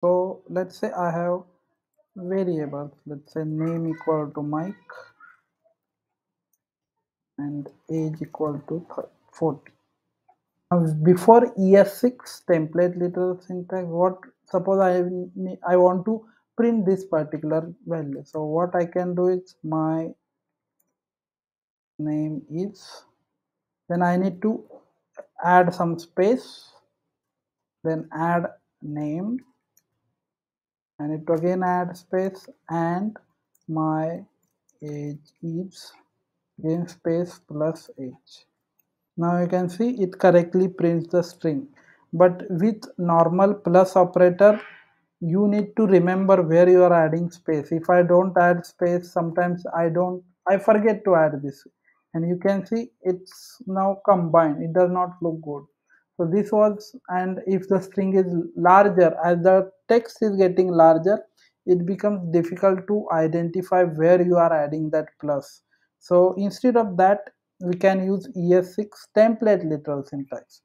So let's say I have variables. Let's say name equal to Mike and age equal to 40. Now before ES6 template literal syntax, what suppose I want to print this particular value. So what I can do is my name is, then I need to add some space, then add name, I need to again add space, and my age is again space plus age. Now you can see it correctly prints the string, but with normal plus operator you need to remember where you are adding space. If I don't add space, sometimes I forget to add this, and you can see it's now combined, it does not look good. So this was, and if the string is larger, as the text is getting larger, it becomes difficult to identify where you are adding that plus. So instead of that, we can use ES6 template literal syntax.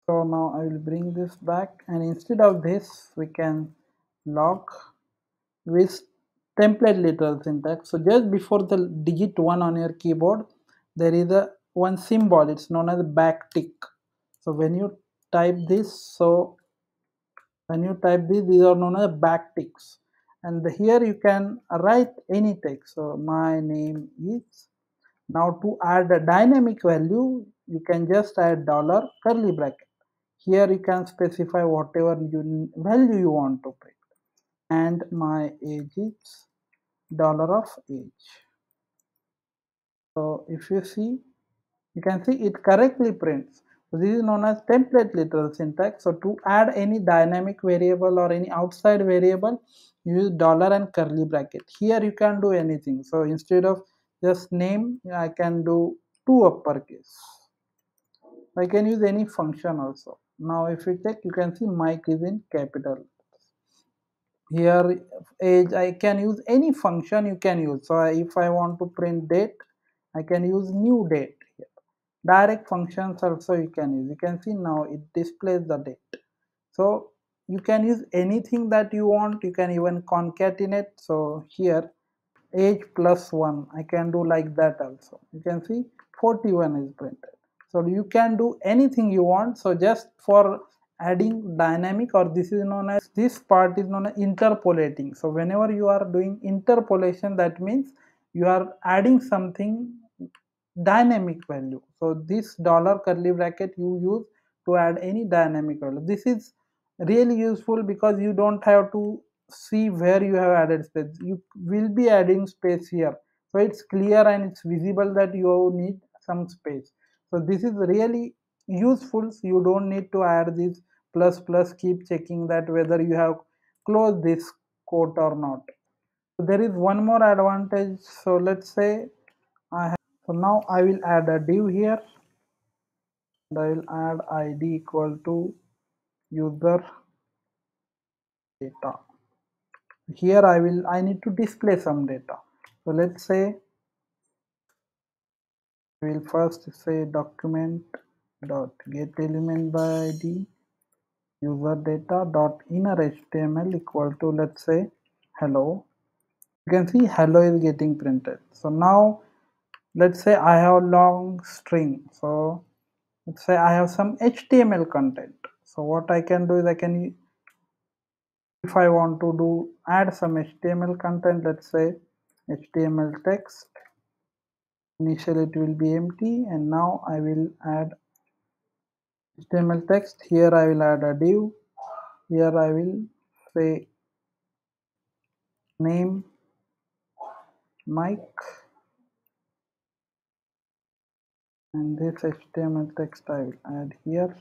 So now I will bring this back, and instead of this we can log with template literal syntax. So just before the digit 1 on your keyboard, there is a one symbol, it's known as back tick. So when you type this, these are known as back ticks, and here you can write any text. So my name is, now to add a dynamic value, you can just add dollar curly bracket. Here you can specify whatever value you want to print, and my age is dollar of age. So if you see, you can see it correctly prints. So this is known as template literal syntax. So to add any dynamic variable or any outside variable, use dollar and curly bracket. Here you can do anything. So instead of just name, I can do two uppercase. I can use any function also. Now if you check, you can see Mike is in capital. Here age, I can use any function you can use. So if I want to print date, I can use new date here. Direct functions also you can use. You can see now it displays the date. So you can use anything that you want. You can even concatenate. So here age plus 1, I can do like that also. You can see 41 is printed. So you can do anything you want. So just for adding dynamic, or this is known as, this part is known as interpolating. So whenever you are doing interpolation, that means you are adding something dynamic value. So this dollar curly bracket you use to add any dynamic value. This is really useful because you don't have to see where you have added space. You will be adding space here, so it's clear and it's visible that you need some space. So this is really useful. So you don't need to add this plus plus, keep checking that whether you have closed this quote or not. So there is one more advantage. So let's say I have, so now I will add a div here, and I will add id equal to user data. Here I need to display some data. So let's say we will first say document dot get element by id user data dot inner html equal to, let's say, hello. You can see hello is getting printed. So now let's say I have a long string. So let's say I have some HTML content. So what I can do is I can, if I want to do add some HTML content, let's say HTML text, initially it will be empty, and now I will add HTML text. Here I will add a div. Here I will say name Mike, and this HTML text I will add here.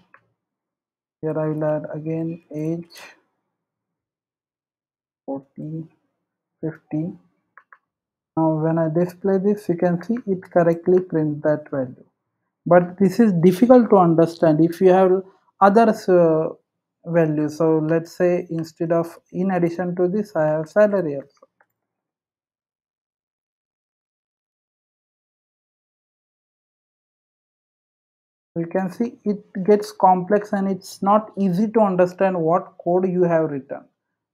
Here I will add again age 40, 50. Now when I display this, you can see it correctly prints that value. But this is difficult to understand if you have others values. So let's say instead of, in addition to this, I have salary also. You can see it gets complex and it's not easy to understand what code you have written.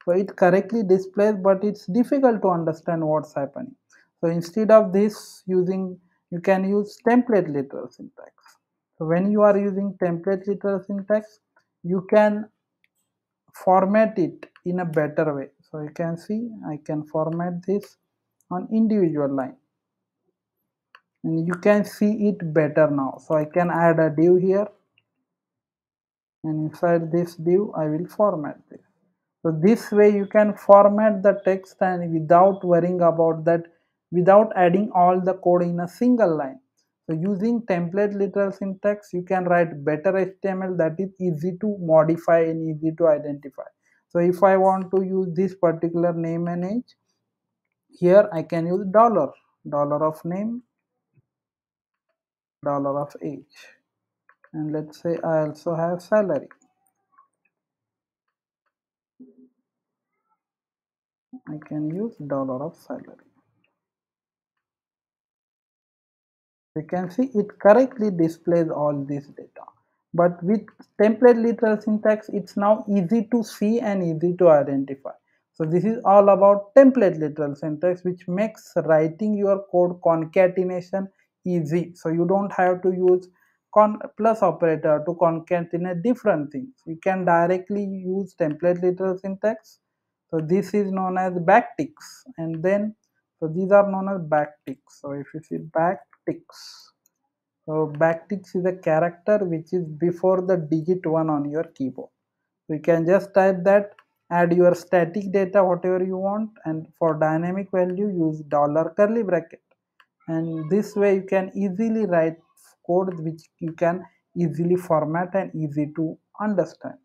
So it correctly displays, but it's difficult to understand what's happening. So instead of this using, you can use template literal syntax. So when you are using template literal syntax, you can format it in a better way. So you can see I can format this on individual line and you can see it better now. So I can add a div here and inside this div I will format this. So this way you can format the text and without worrying about that, without adding all the code in a single line. So using template literal syntax, you can write better HTML that is easy to modify and easy to identify. So if I want to use this particular name and age, here I can use dollar of name, dollar of age, and let's say I also have salary. I can use dollar of salary. You can see it correctly displays all this data. But with template literal syntax, it's now easy to see and easy to identify. So this is all about template literal syntax, which makes writing your code concatenation easy. So you don't have to use plus operator to concatenate different things. You can directly use template literal syntax. So this is known as backticks, and then so these are known as backticks. So if you see backticks, so backticks is a character which is before the digit 1 on your keyboard. So you can just type that, add your static data whatever you want, and for dynamic value use dollar curly bracket. And this way you can easily write code which you can easily format and easy to understand.